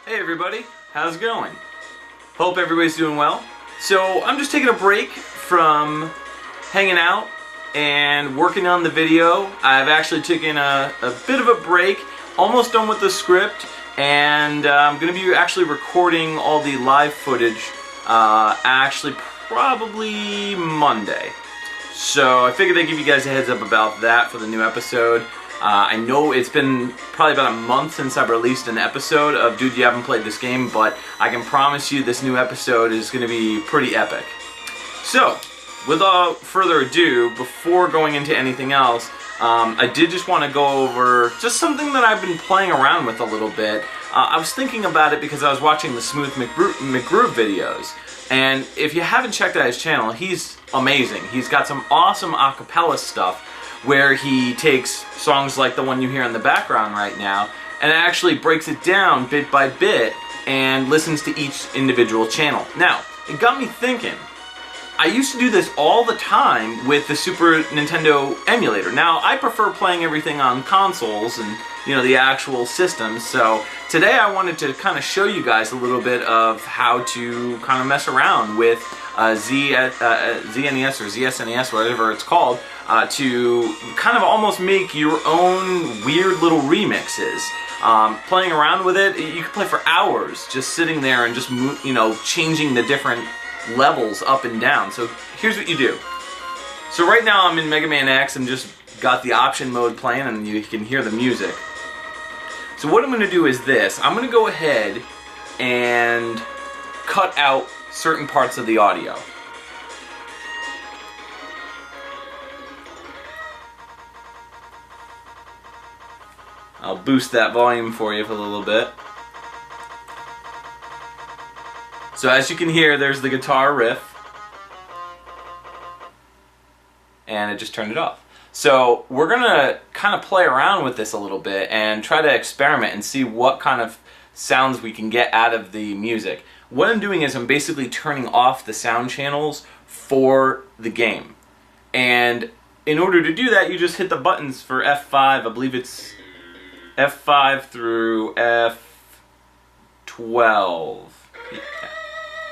Hey everybody, how's it going? Hope everybody's doing well. So I'm just taking a break from hanging out and working on the video. I've actually taken a bit of a break, almost done with the script, and I'm going to be actually recording all the live footage actually probably Monday. So I figured I'd give you guys a heads up about that for the new episode. I know it's been probably about a month since I've released an episode of Dude You Haven't Played This Game, but I can promise you this new episode is going to be pretty epic. So, without further ado, before going into anything else, I did just want to go over just something that I've been playing around with a little bit. I was thinking about it because I was watching the Smooth McGroove videos, and if you haven't checked out his channel, he's amazing. He's got some awesome acapella stuff where he takes songs like the one you hear in the background right now and actually breaks it down bit by bit and listens to each individual channel. Now, it got me thinking. I used to do this all the time with the Super Nintendo emulator. Now, I prefer playing everything on consoles and, you know, the actual systems, so today I wanted to kind of show you guys a little bit of how to kind of mess around with ZNES or ZSNES, whatever it's called, to kind of almost make your own weird little remixes. Playing around with it, you can play for hours just sitting there and just, you know, changing the different levels up and down. So here's what you do. So right now I'm in Mega Man X and just got the option mode playing and you can hear the music. So what I'm going to do is this. I'm going to go ahead and cut out certain parts of the audio. I'll boost that volume for you for a little bit. So as you can hear, there's the guitar riff. And it just turned it off. So we're going to kind of play around with this a little bit and try to experiment and see what kind of sounds we can get out of the music. What I'm doing is I'm basically turning off the sound channels for the game. And in order to do that, you just hit the buttons for F5. I believe it's F5 through F12.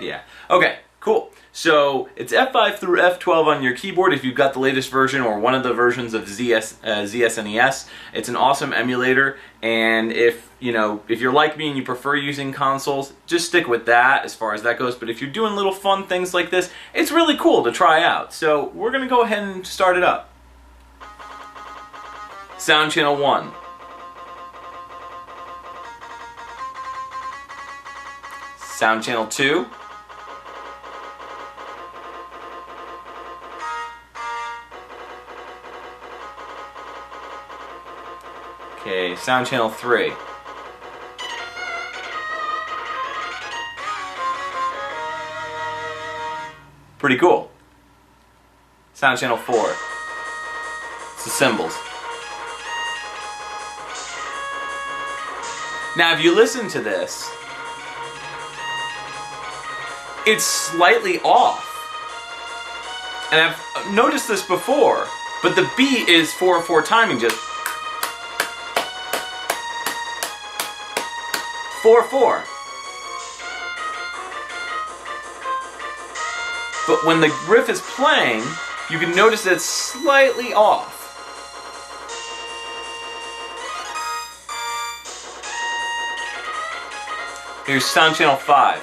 Yeah. Okay, cool. So it's F5 through F12 on your keyboard if you've got the latest version or one of the versions of ZSNES. It's an awesome emulator, and if you're like me and you prefer using consoles, just stick with that as far as that goes. But if you're doing little fun things like this, it's really cool to try out. So we're going to go ahead and start it up. Sound channel 1. Sound channel 2. Okay, sound channel 3. Pretty cool. Sound channel 4. It's the cymbals. Now, if you listen to this, it's slightly off. And I've noticed this before, but the beat is 4/4 timing, just 4/4. But when the riff is playing, you can notice that it's slightly off. Here's sound channel 5.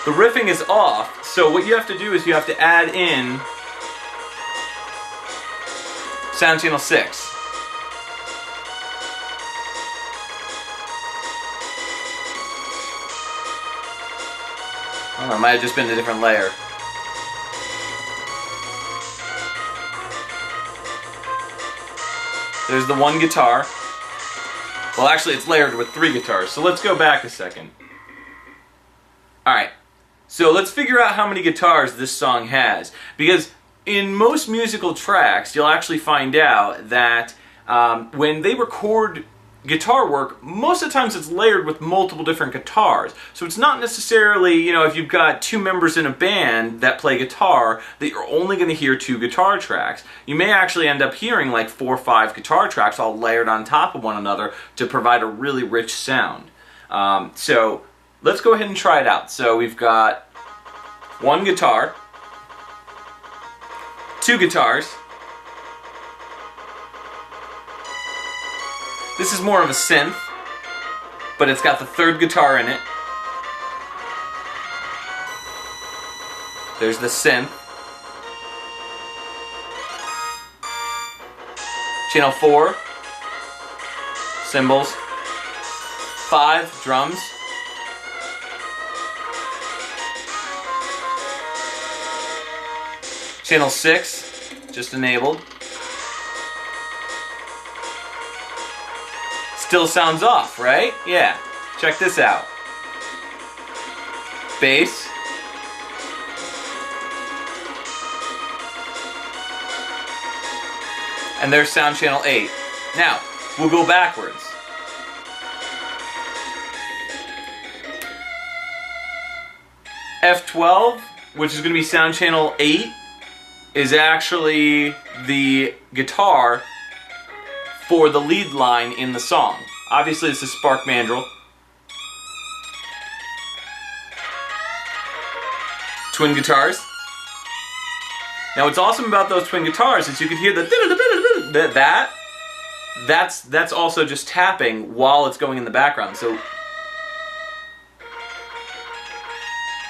The riffing is off, so what you have to do is you have to add in sound channel 6. I don't know, it might have just been a different layer. There's the one guitar. Well, actually, it's layered with 3 guitars, so let's go back a second. Alright. So let's figure out how many guitars this song has, because in most musical tracks you'll actually find out that when they record guitar work, most of the times it's layered with multiple different guitars. So it's not necessarily, you know, if you've got two members in a band that play guitar, that you're only going to hear two guitar tracks. You may actually end up hearing like 4 or 5 guitar tracks all layered on top of one another to provide a really rich sound. So let's go ahead and try it out. So we've got one guitar, 2 guitars. This is more of a synth, but it's got the 3rd guitar in it. There's the synth. Channel 4, cymbals. 5, drums. Channel 6, just enabled. Still sounds off, right? Yeah. Check this out. Bass. And there's sound channel 8. Now, we'll go backwards. F12, which is going to be sound channel 8, is actually the guitar for the lead line in the song. Obviously this is Spark Mandrel. Twin guitars. Now what's awesome about those twin guitars is you can hear that's also just tapping while it's going in the background. So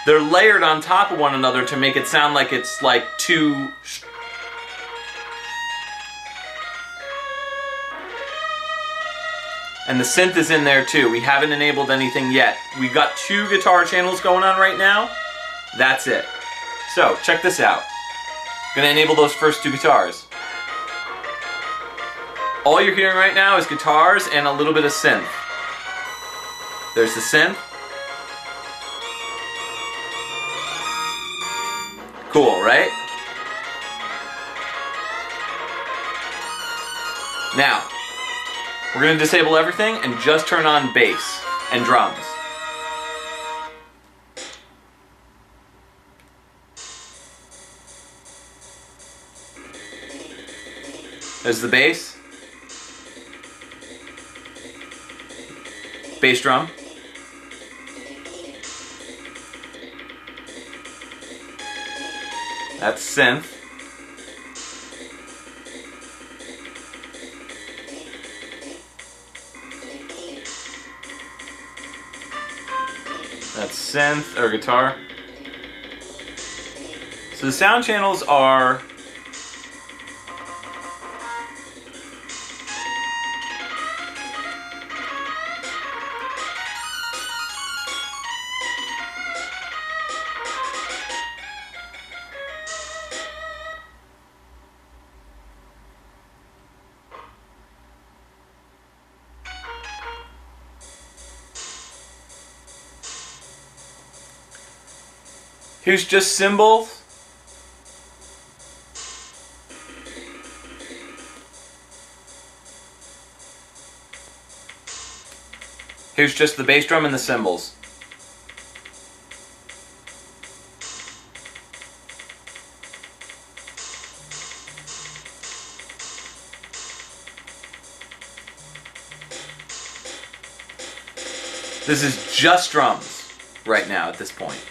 they're layered on top of one another to make it sound like it's like two. And the synth is in there too. We haven't enabled anything yet. We've got 2 guitar channels going on right now. That's it. So, check this out. I'm gonna enable those first 2 guitars. All you're hearing right now is guitars and a little bit of synth. There's the synth. Cool, right? Now, we're going to disable everything and just turn on bass and drums. There's the bass. Bass drum. That's synth. That's synth or guitar. So the sound channels are here's just cymbals. Here's just the bass drum and the cymbals. This is just drums right now at this point.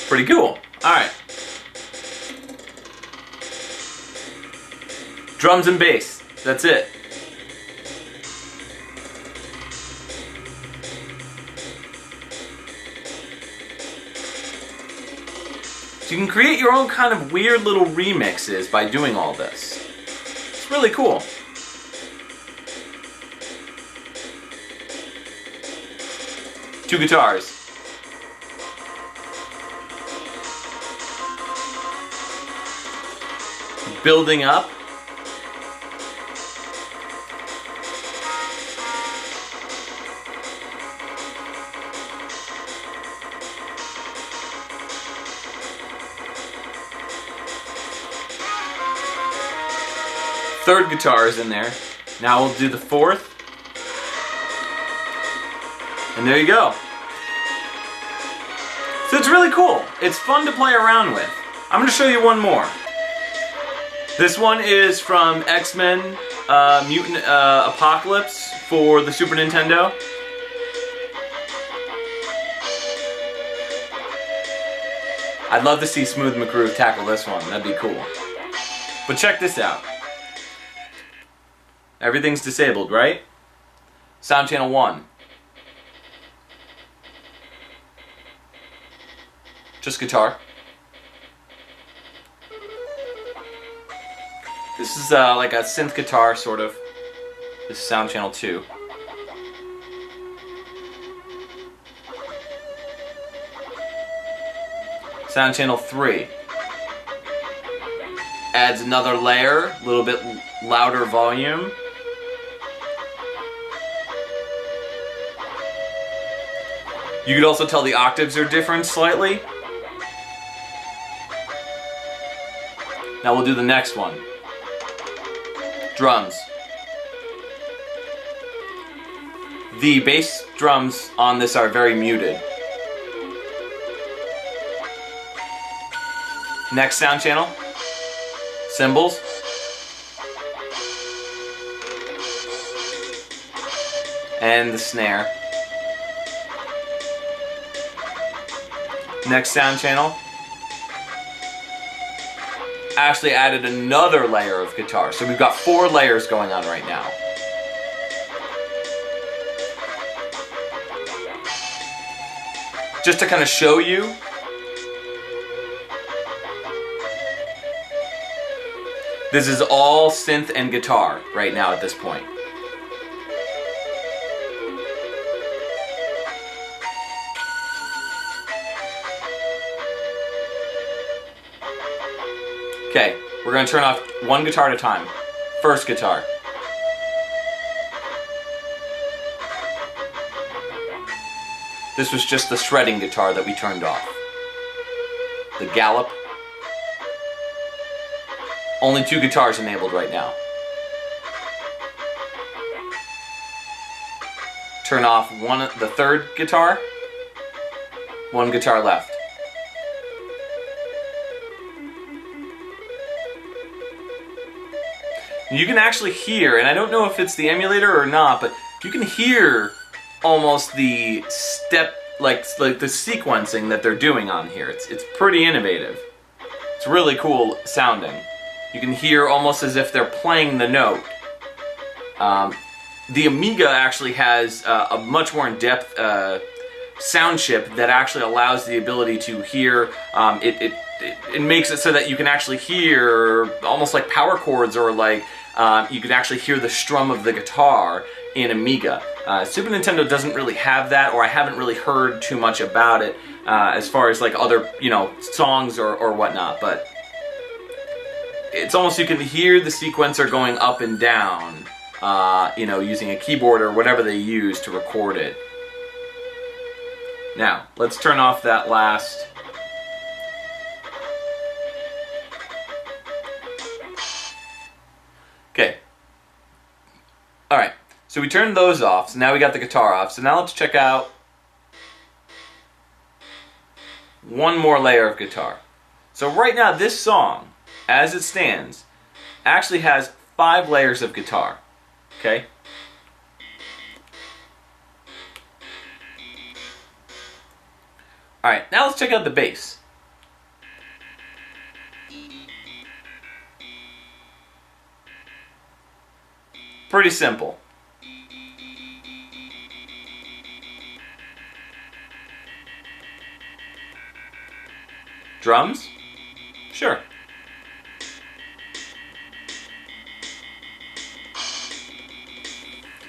Pretty cool. Alright. Drums and bass. That's it. So you can create your own kind of weird little remixes by doing all this. It's really cool. Two guitars. Building up. third guitar is in there. Now we'll do the fourth. And there you go. So it's really cool. It's fun to play around with. I'm going to show you one more. This one is from X-Men Mutant Apocalypse for the Super Nintendo. I'd love to see Smooth McGroove tackle this one. That'd be cool. But check this out. Everything's disabled, right? Sound channel 1. Just guitar. This is like a synth guitar, sort of. This is sound channel 2. Sound channel 3. Adds another layer, a little bit louder volume. You could also tell the octaves are different slightly. Now we'll do the next one. Drums. The bass drums on this are very muted. Next sound channel. Cymbals. And the snare. Next sound channel. Actually added another layer of guitar. So we've got 4 layers going on right now. Just to kind of show you, this is all synth and guitar right now at this point. Okay, we're going to turn off one guitar at a time. First guitar. This was just the shredding guitar that we turned off. The gallop. Only 2 guitars enabled right now. Turn off the third guitar. 1 guitar left. You can actually hear, and I don't know if it's the emulator or not, but you can hear almost the step, like the sequencing that they're doing on here. It's pretty innovative. It's really cool sounding. You can hear almost as if they're playing the note. The Amiga actually has a much more in-depth sound chip that actually allows the ability to hear. It makes it so that you can actually hear almost like power chords, or like you can actually hear the strum of the guitar in Amiga. Super Nintendo doesn't really have that, or I haven't really heard too much about it as far as like other songs or whatnot. But it's almost, you can hear the sequencer going up and down, using a keyboard or whatever they use to record it. Now, let's turn off that last. Okay. Alright, so we turned those off, so now we got the guitar off. So now let's check out one more layer of guitar. So right now, this song, as it stands, actually has 5 layers of guitar. Okay? Alright, now let's check out the bass. Pretty simple. Drums? Sure.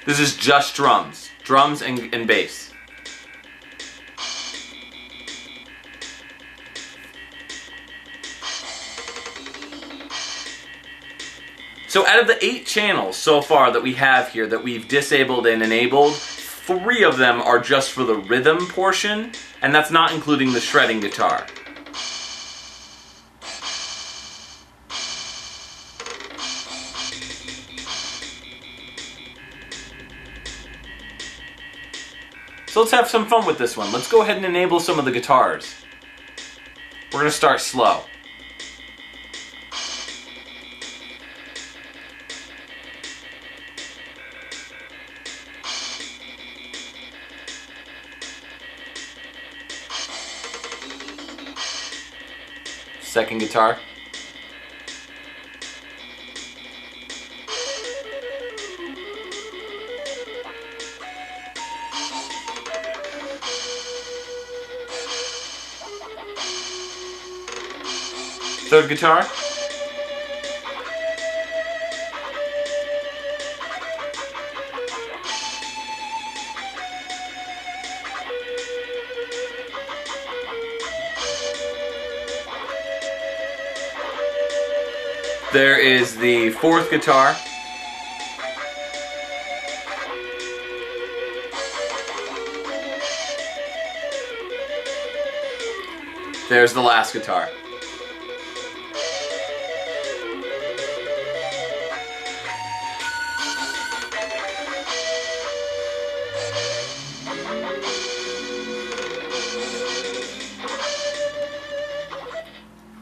This is just drums. Drums and bass. So out of the 8 channels so far that we have here that we've disabled and enabled, 3 of them are just for the rhythm portion, and that's not including the shredding guitar. So let's have some fun with this one. Let's go ahead and enable some of the guitars. We're going to start slow. Second guitar. Third guitar. There is the fourth guitar. There's the last guitar.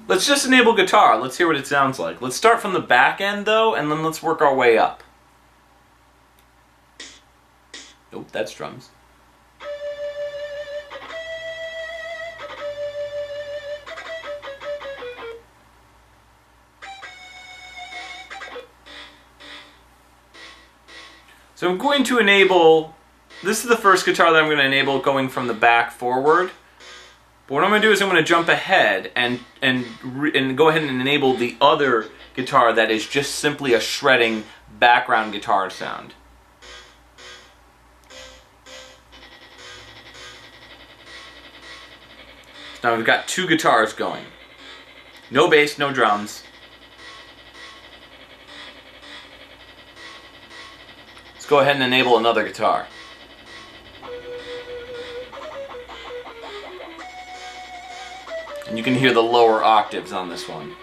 Let's just enable guitar. Let's hear what it sounds like. Let's start from the back end though, and then let's work our way up. Nope, that's drums. So I'm going to enable, this is the first guitar that I'm going to enable going from the back forward. But what I'm going to do is I'm going to jump ahead and go ahead and enable the other guitar that is just simply a shredding background guitar sound. Now we've got two guitars going. No bass, no drums. Let's go ahead and enable another guitar. And you can hear the lower octaves on this one.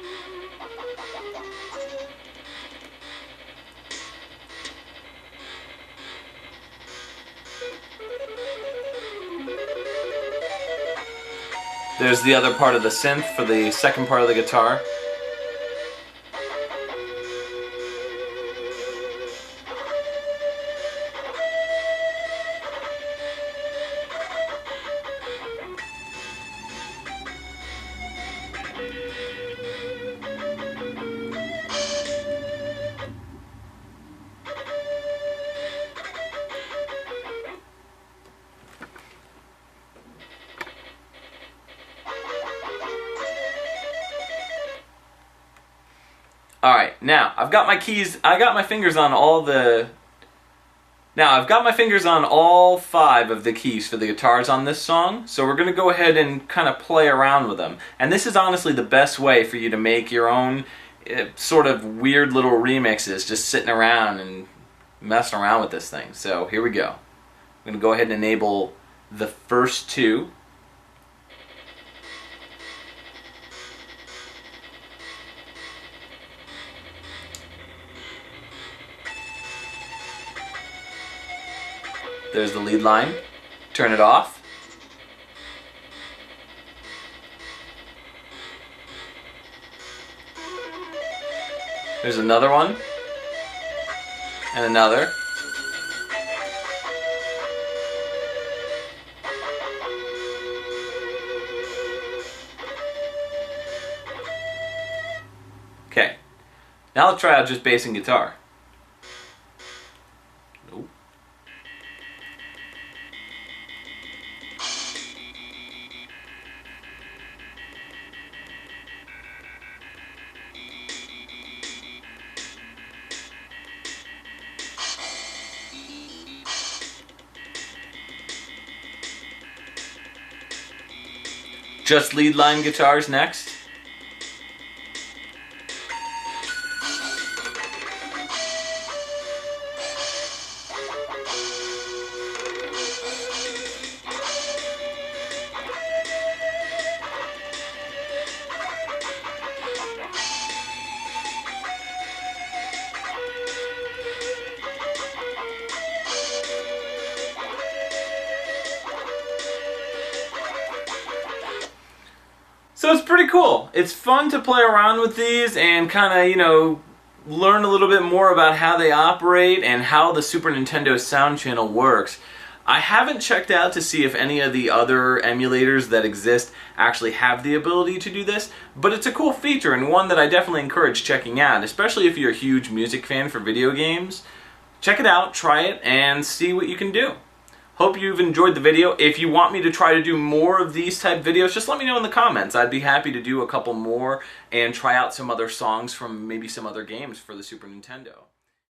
There's the other part of the synth for the second part of the guitar. Alright, now I've got my keys, I've got my fingers on all 5 of the keys for the guitars on this song, so we're going to go ahead and kind of play around with them. And this is honestly the best way for you to make your own sort of weird little remixes, just sitting around and messing around with this thing. So here we go. I'm going to go ahead and enable the first two. There's the lead line. Turn it off. There's another one. And another. Okay. Now let's try out just bass and guitar. Nope. Just lead line guitars next. So it's pretty cool. It's fun to play around with these and kind of, you know, learn a little bit more about how they operate and how the Super Nintendo sound channel works. I haven't checked out to see if any of the other emulators that exist actually have the ability to do this, but it's a cool feature and one that I definitely encourage checking out, especially if you're a huge music fan for video games. Check it out, try it, and see what you can do. Hope you've enjoyed the video. If you want me to try to do more of these type videos, just let me know in the comments. I'd be happy to do a couple more and try out some other songs from maybe some other games for the Super Nintendo.